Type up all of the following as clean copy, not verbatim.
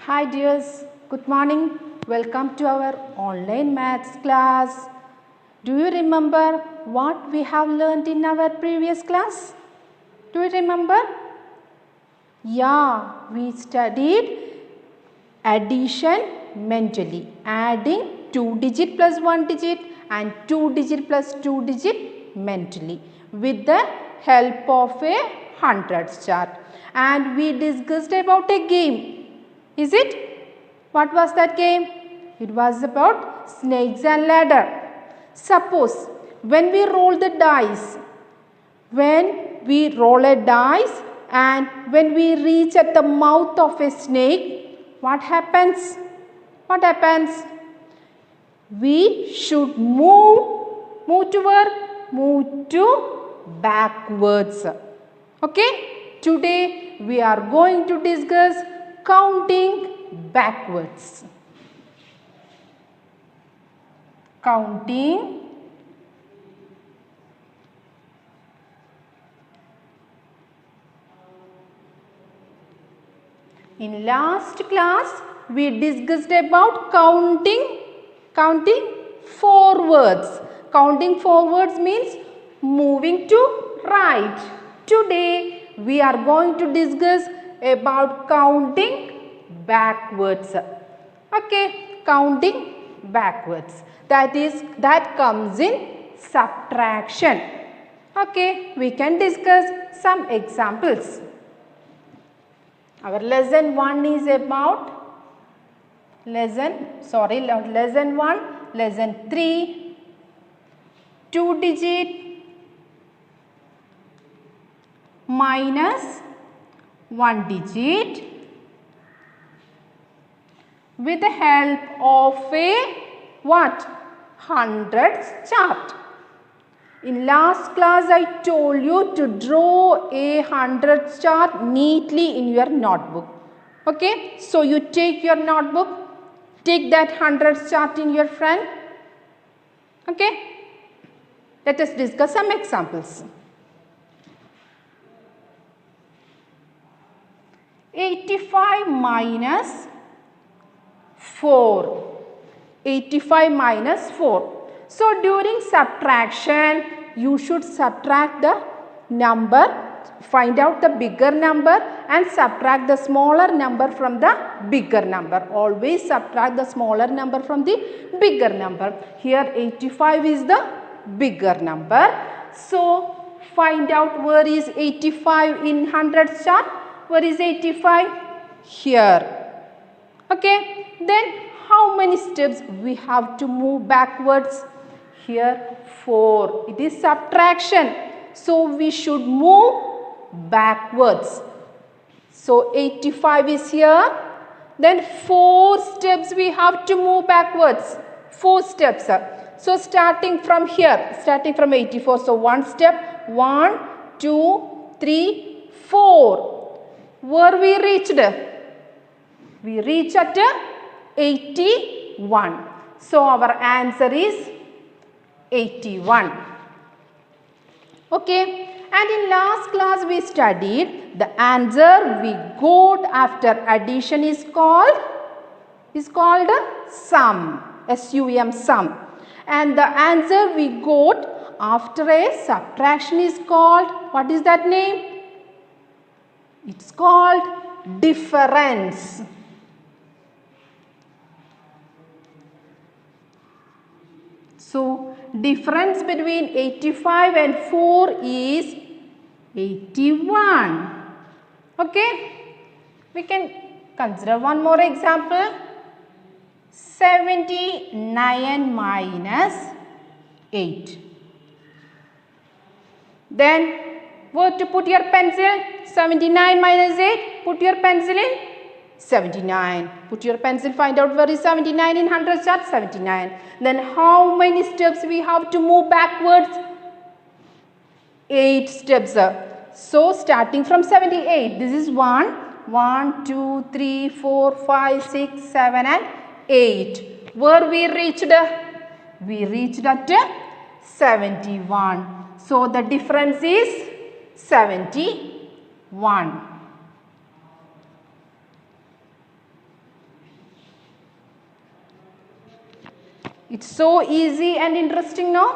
Hi dears, good morning. Welcome to our online maths class. Do you remember what we have learned in our previous class? Do you remember? Yeah, we studied addition mentally, adding 2 digit plus 1 digit and 2 digit plus 2 digit mentally with the help of a hundreds chart. And we discussed about a game. Is it? What was that game? It was about snakes and ladder. Suppose when we roll the dice, when we roll a dice and when we reach at the mouth of a snake, what happens? What happens? We should move to where? Move to backwards. Okay? Today we are going to discuss counting backwards. Counting in last class we discussed about counting forwards. Counting forwards means moving to right. Today we are going to discuss about counting backwards. Okay, counting backwards. That comes in subtraction. Okay, we can discuss some examples. Our lesson 1 is about lesson 1, lesson 3, 2 digit minus 1 digit with the help of a what? Hundreds chart. In last class I told you to draw a hundreds chart neatly in your notebook. Okay, so you take your notebook, take that hundreds chart in your front. Okay, let us discuss some examples. 85 minus 4. 85 minus 4. So during subtraction, you should subtract the number, find out the bigger number and subtract the smaller number from the bigger number. Always subtract the smaller number from the bigger number. Here 85 is the bigger number. So find out where is 85 in hundreds chart. Where is 85? Here. Okay. Then how many steps we have to move backwards? Here 4. It is subtraction. So we should move backwards. So 85 is here. Then 4 steps we have to move backwards. 4 steps. So starting from here, starting from 84. So 1 step, 1, 2, 3, 4. Where we reached? We reach at 81. So our answer is 81. Okay. And in last class we studied the answer we got after addition is called sum. S-U-M, sum. And the answer we got after a subtraction is called, what is that name? It's called difference. So difference between 85 and 4 is 81. Okay. We can consider one more example. 79 minus 8. Then where to put your pencil? 79 minus 8. Put your pencil in 79. Put your pencil, find out where is 79 in hundreds chart? 79. Then how many steps we have to move backwards? 8 steps. So starting from 78, this is 1, 2, 3, 4, 5, 6, 7 and 8. Where we reached? We reached at 71. So the difference is 71. It's so easy and interesting now.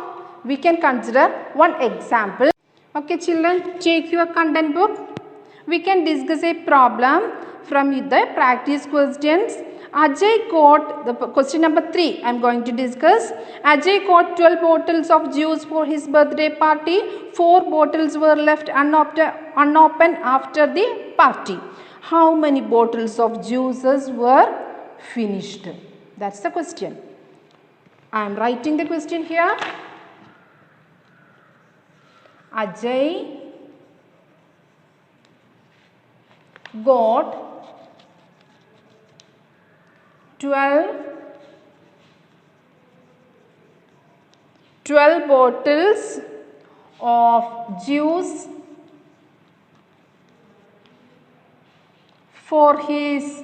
We can consider one example. Okay children, take your content book. We can discuss a problem from the practice questions. Ajay got the question number 3. I am going to discuss. Ajay got 12 bottles of juice for his birthday party. 4 bottles were left unopened after the party. How many bottles of juices were finished? That's the question. I am writing the question here. Ajay got 12 bottles of juice for his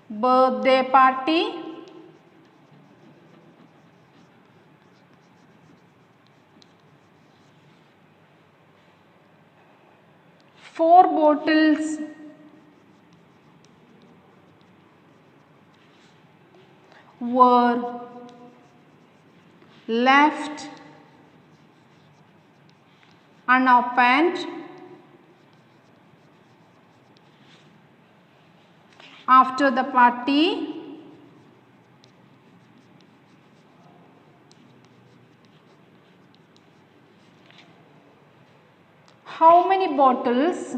birthday party. Four bottles were left unopened after the party. How many bottles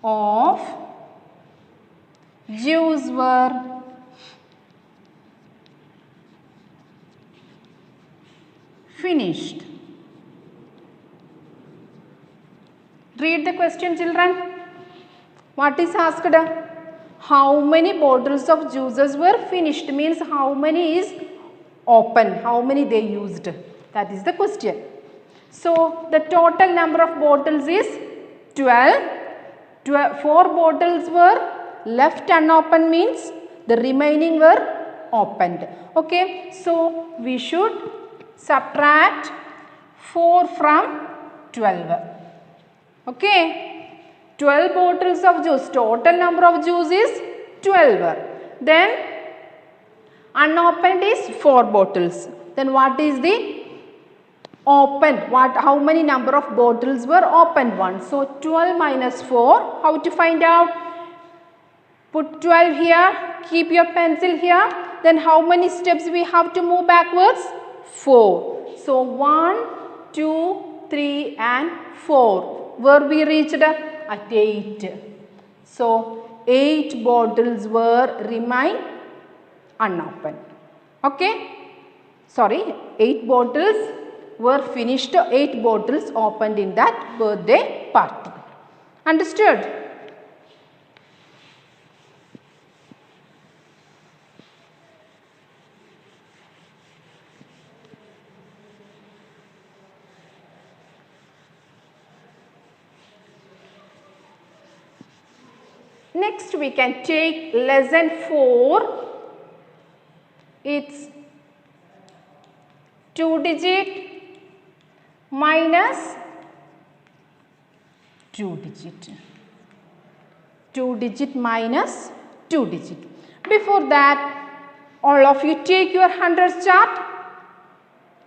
of juice were finished? Read the question children. What is asked? How many bottles of juices were finished means how many is open, how many they used. That is the question. So, the total number of bottles is 12. 4 bottles were left unopened means the remaining were opened. Okay. So, we should subtract 4 from 12. Okay. 12 bottles of juice, total number of juice is 12. Then unopened is 4 bottles. Then what is the opened? How many number of bottles were opened? 1. So 12 minus 4, how to find out? Put 12 here, keep your pencil here. Then how many steps we have to move backwards? 4. So 1, 2, 3 and 4. Where we reached? At 8. So 8 bottles were remain unopened. Okay. Sorry, 8 bottles were finished, 8 bottles opened in that birthday party. Understood? Next we can take lesson 4. It's 2 digit minus 2 digit. 2 digit minus 2 digit. Before that, all of you take your hundreds chart.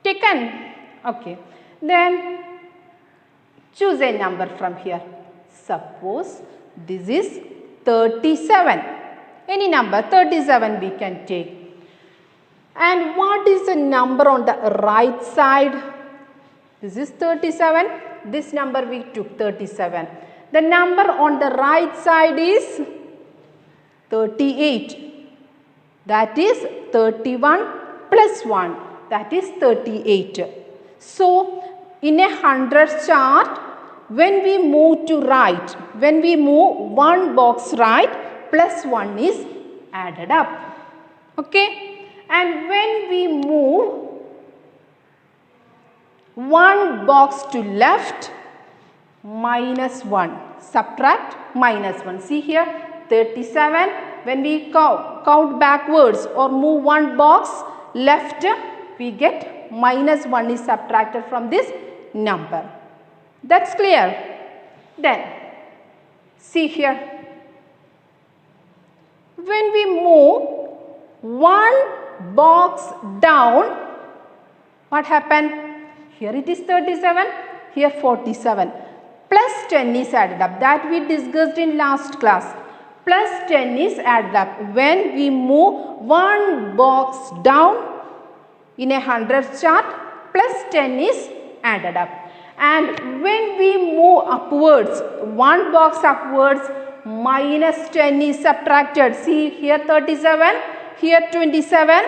Taken? Okay. Then choose a number from here. Suppose this is 37. Any number 37 we can take. And what is the number on the right side? This is 37. This number we took 37. The number on the right side is 38. That is 31 plus 1. That is 38. So, in a hundreds chart, when we move to right, when we move one box right, plus 1 is added up. Okay. And when we move one box to left, minus 1. Subtract minus 1. See here, 37. When we count backwards or move one box left, we get minus 1 is subtracted from this number. That's clear. Then see here. When we move one box down, what happened? Here it is 37, here 47. Plus 10 is added up. That we discussed in last class. Plus 10 is added up. When we move one box down in a hundredths chart, plus 10 is added up. And when we move upwards, one box upwards, minus 10 is subtracted. See here 37, here 27.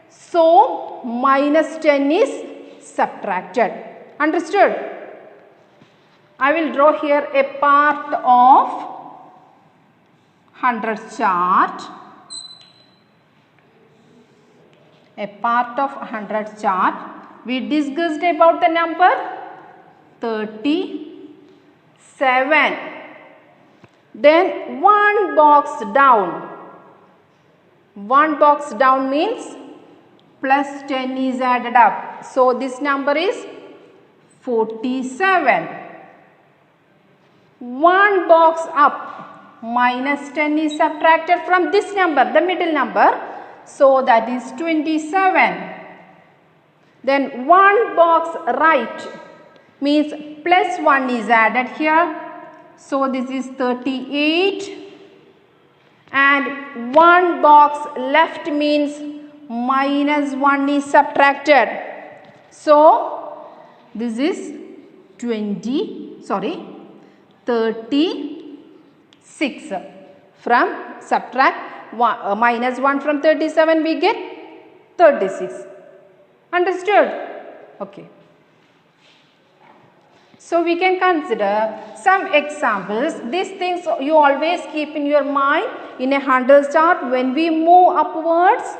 So minus 10 is subtracted. Understood? I will draw here a part of hundredths chart. A part of hundredths chart. We discussed about the number 37. Then one box down. One box down means plus 10 is added up. So this number is 47. One box up, minus 10 is subtracted from this number, the middle number. So that is 27. Then one box right means plus 1 is added here. So this is 38. And one box left means minus 1 is subtracted. So this is 36. From subtract minus 1 from 37 we get 36. Understood? Okay. So we can consider some examples. These things you always keep in your mind in a hundredths chart. When we move upwards,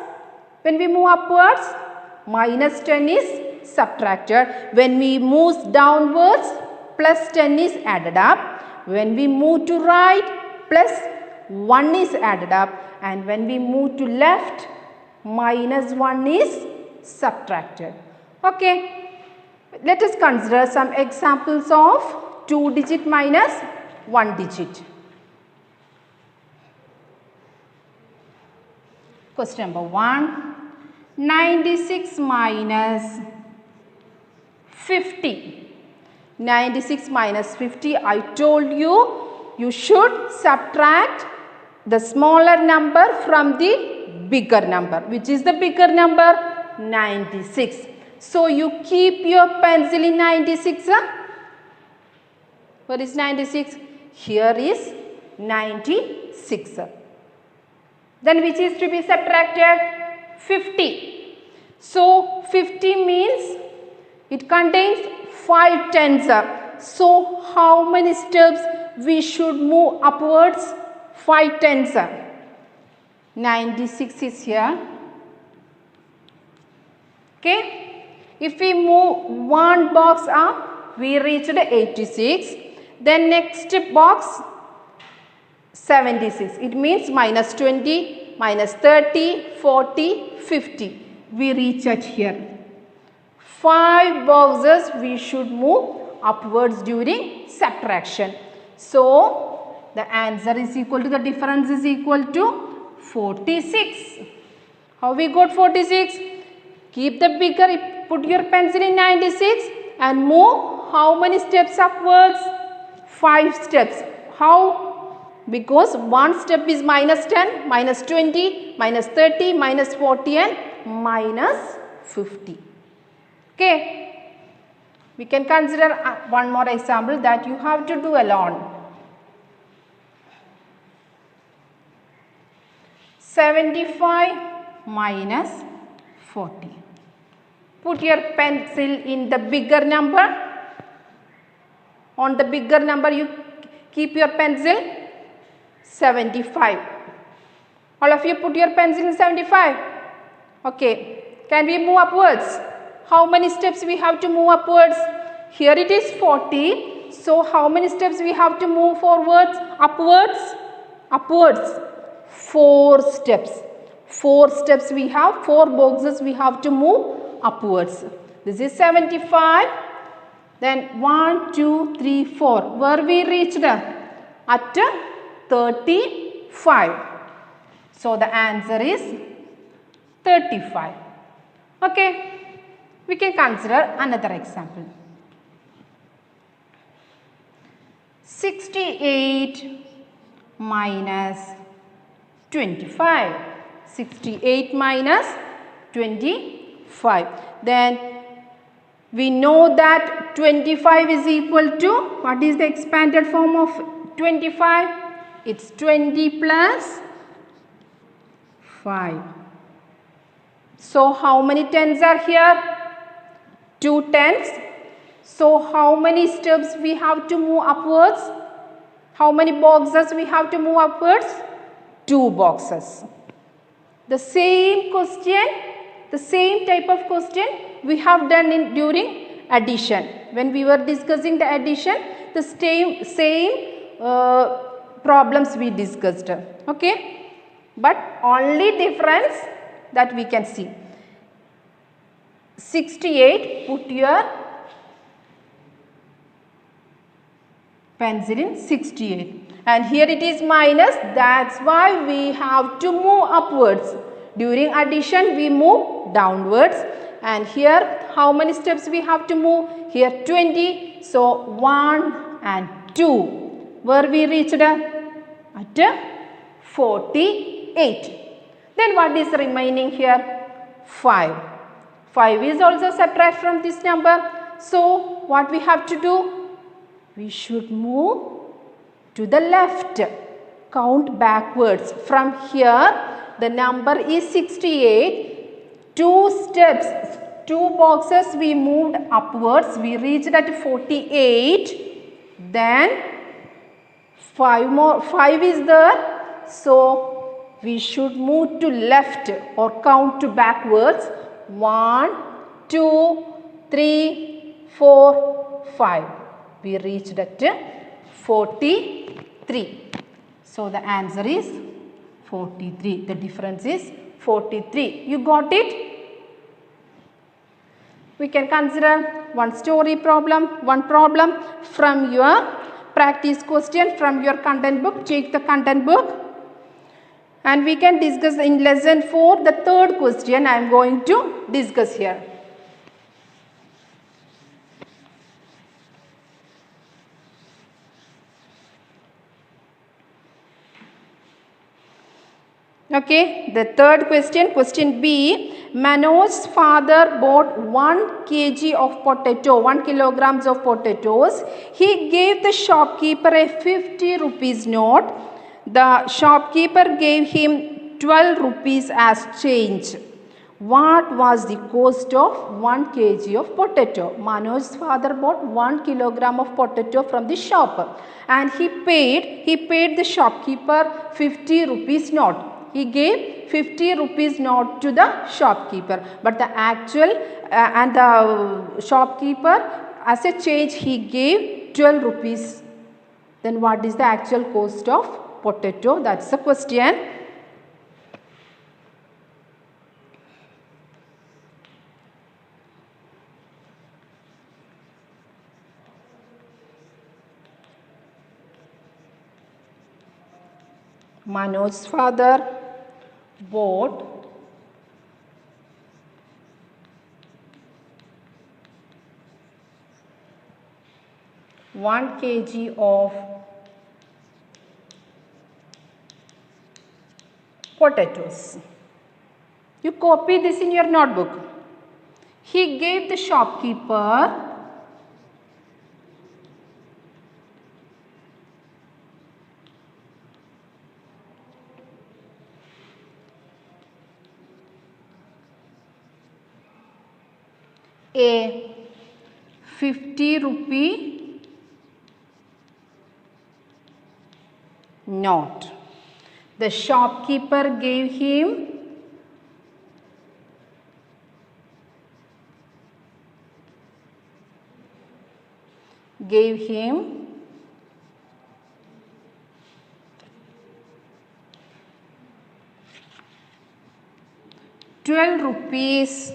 minus 10 is subtracted. When we move downwards, plus 10 is added up. When we move to right, plus 1 is added up. And when we move to left, minus 1 is subtracted. Okay. Let us consider some examples of 2 digit minus 1 digit. Question number 1. 96 minus 50. 96 minus 50, I told you, you should subtract the smaller number from the bigger number. Which is the bigger number? 96. So you keep your pencil in 96. Where is 96? Here is 96. Then which is to be subtracted? 50. So 50 means it contains 5 tens. So how many steps we should move upwards? 5 tens. 96 is here. Okay. If we move one box up, we reached 86. Then next box 76. It means minus 20, minus 30, 40, 50. We reach at here. 5 boxes we should move upwards during subtraction. So the answer is equal to, the difference is equal to 46. How we got 46? Keep the bigger, put your pencil in 96 and move how many steps upwards? 5 steps. How? Because one step is minus 10, minus 20, minus 30, minus 40 and minus 50. Okay. We can consider one more example that you have to do alone. 75 minus 40. Put your pencil in the bigger number. On the bigger number you keep your pencil. 75. All of you put your pencil in 75. Okay. Can we move upwards? How many steps we have to move upwards? Here it is 40. So how many steps we have to move forwards? Upwards? Upwards. 4 steps. 4 steps we have. 4 boxes we have to move upwards. This is 75. Then 1, 2, 3, 4. Where we reached? At 35. So the answer is 35. Okay. We can consider another example. 68 minus 25. 68 minus 25. Then we know that 25 is equal to, what is the expanded form of 25? It's 20 plus 5. So how many tens are here? 2 tens. So how many steps we have to move upwards? How many boxes we have to move upwards? 2 boxes. The same question, the same type of question we have done during addition. When we were discussing the addition, the same problems we discussed. Okay. But only difference that we can see. 68, put your pencil in 68. And here it is minus, that's why we have to move upwards. During addition, we move downwards. And here, how many steps we have to move? Here 20. So 1 and 2. Where we reached? At 48. Then what is remaining here? 5. 5 is also subtract from this number. So what we have to do? We should move to the left. Count backwards. From here, the number is 68. 2 steps, 2 boxes we moved upwards. We reached at 48. Then 5 is there. So we should move to left or count to backwards. 1, 2, 3, 4, 5. We reached at 43. So the answer is 43. The difference is 43. You got it? We can consider one story problem, one problem from your practice question from your content book. Take the content book. And we can discuss in lesson 4 the third question I am going to discuss here. Okay, the third question, question B. Manoj's father bought 1 kg of potato, 1 kilograms of potatoes. He gave the shopkeeper a 50 rupees note. The shopkeeper gave him 12 rupees as change. What was the cost of 1 kg of potato? Manoj's father bought 1 kilogram of potato from the shop and he paid the shopkeeper 50 rupees note. He gave 50 rupees note to the shopkeeper, but the actual and the shopkeeper as a change he gave 12 rupees. Then what is the actual cost of potato? That's the question. Manoj's father bought 1 kg of potatoes. You copy this in your notebook. He gave the shopkeeper a 50 rupee note. The shopkeeper gave him 12 rupees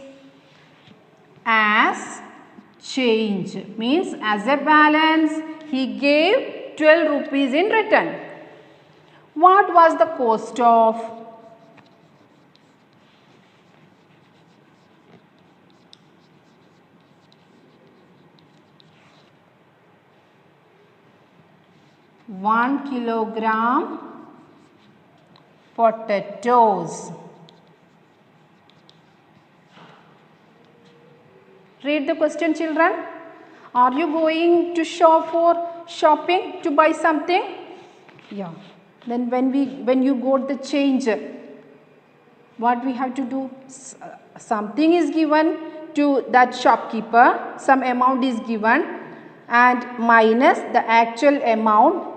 change means as a balance he gave 12 rupees in return. What was the cost of? One kilogram potatoes. Read the question, children. Are you going to shop for shopping to buy something? Yeah. Then when you got the change, what we have to do? Something is given to that shopkeeper, some amount is given and minus the actual amount,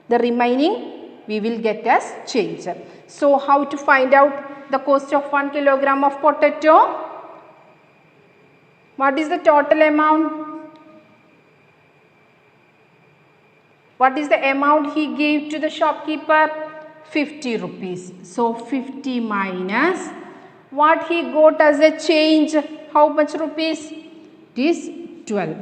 the remaining we will get as change. So how to find out the cost of 1 kilogram of potato? What is the total amount? What is the amount he gave to the shopkeeper? 50 rupees. So 50 minus what he got as a change, how much rupees? It is 12.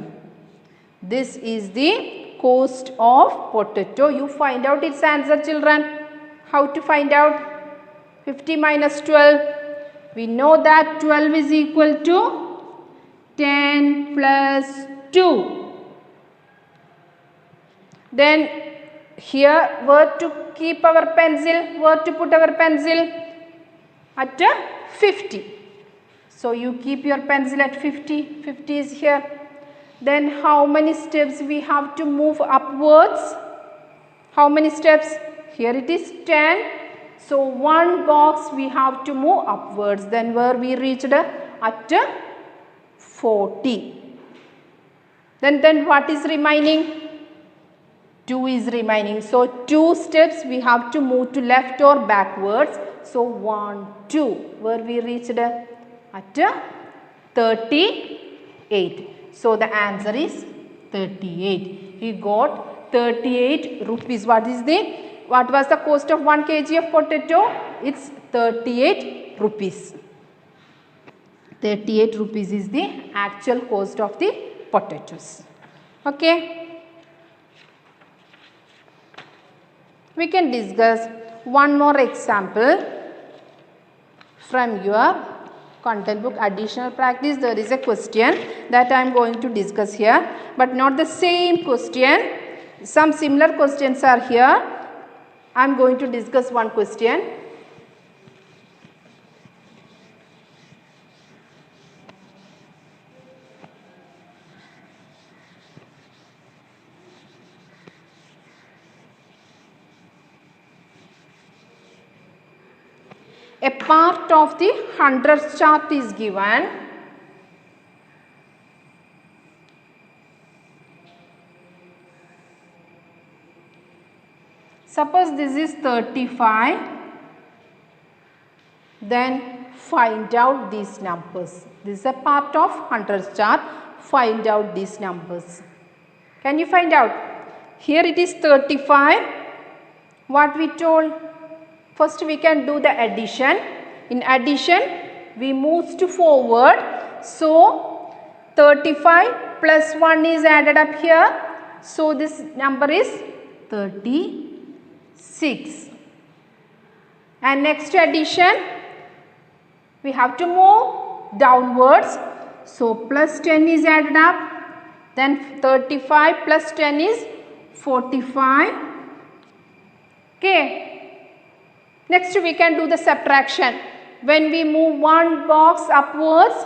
This is the cost of potato. You find out its answer, children. How to find out? 50 minus 12. We know that 12 is equal to 10 plus 2. Then here where to keep our pencil? Where to put our pencil? At 50. So you keep your pencil at 50. 50 is here. Then how many steps we have to move upwards? How many steps? Here it is 10. So one box we have to move upwards. Then where we reached? At 40. Then what is remaining? 2 is remaining. So 2 steps we have to move to left or backwards. So 1, 2. Where we reached? At 38. So the answer is 38. He got 38 rupees. What was the cost of 1 kg of potato? It's 38 rupees. 38 rupees is the actual cost of the potatoes. Okay. We can discuss one more example from your content book additional practice. There is a question that I am going to discuss here, but not the same question. Some similar questions are here. I am going to discuss one question. A part of the hundredth chart is given. Suppose this is 35. Then find out these numbers. This is a part of hundredth chart. Find out these numbers. Can you find out? Here it is 35. What we told? First we can do the addition. In addition we move to forward. So 35 plus 1 is added up here. So this number is 36. And next addition we have to move downwards. So plus 10 is added up. Then 35 plus 10 is 45. Okay. Next we can do the subtraction. When we move one box upwards,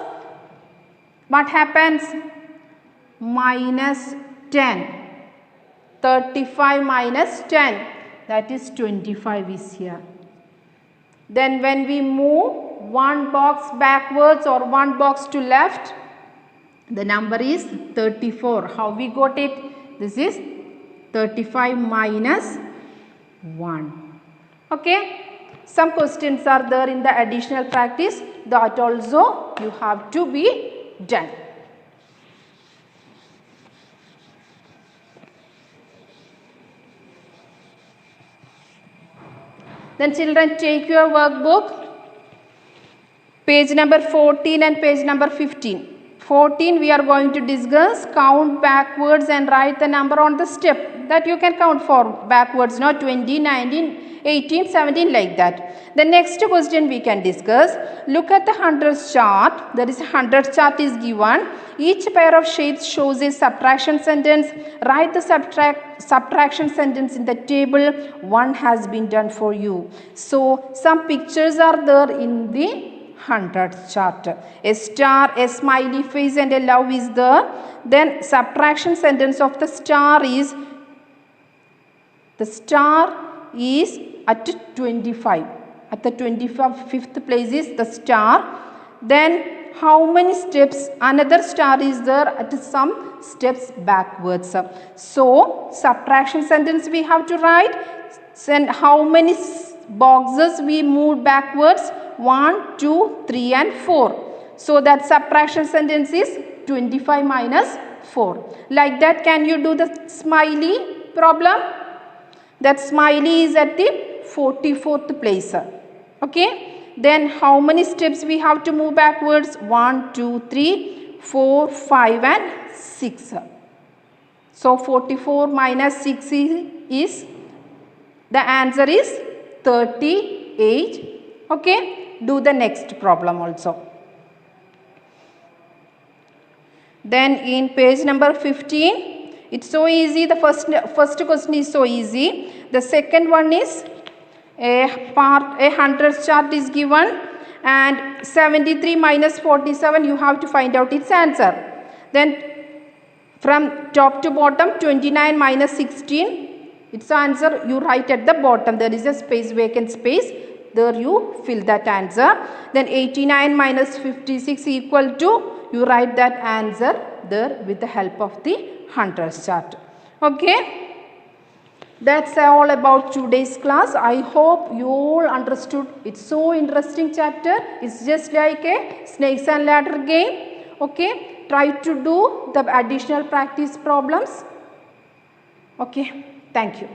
what happens? Minus 10. 35 minus 10, that is 25 is here. Then when we move one box backwards or one box to left, the number is 34. How we got it? This is 35 minus 1. Okay. Some questions are there in the additional practice, that also you have to be done. Then children, take your workbook, page number 14 and page number 15. 14 we are going to discuss count backwards and write the number on the step that you can count for backwards, not 20, 19, 18, 17 like that. The next question we can discuss, look at the hundreds chart. There is a hundreds chart is given. Each pair of shapes shows a subtraction sentence. Write the subtraction sentence in the table. One has been done for you. So some pictures are there in the hundreds chart. A star, a smiley face and a love is there. Then subtraction sentence of the star is, the star is at 25. At the 25th place is the star. Then how many steps? Another star is there at some steps backwards. So subtraction sentence we have to write. And how many boxes we moved backwards? 1, 2, 3 and 4. So that subtraction sentence is 25 minus 4. Like that, can you do the smiley problem? That smiley is at the 44th place. Okay. Then how many steps we have to move backwards? 1, 2, 3, 4, 5 and 6. So 44 minus 6 is the answer is 38. Okay. Do the next problem also. Then in page number 15, it's so easy. The first question is so easy. The second one is a hundreds chart is given and 73 minus 47 you have to find out its answer. Then from top to bottom 29 minus 16, its answer you write at the bottom. There is a space, vacant space. There you fill that answer. Then 89 minus 56 equal to, you write that answer there with the help of the hundreds chart. Okay. That's all about today's class. I hope you all understood. It's so interesting chapter. It's just like a snakes and ladder game. Okay. Try to do the additional practice problems. Okay. Thank you.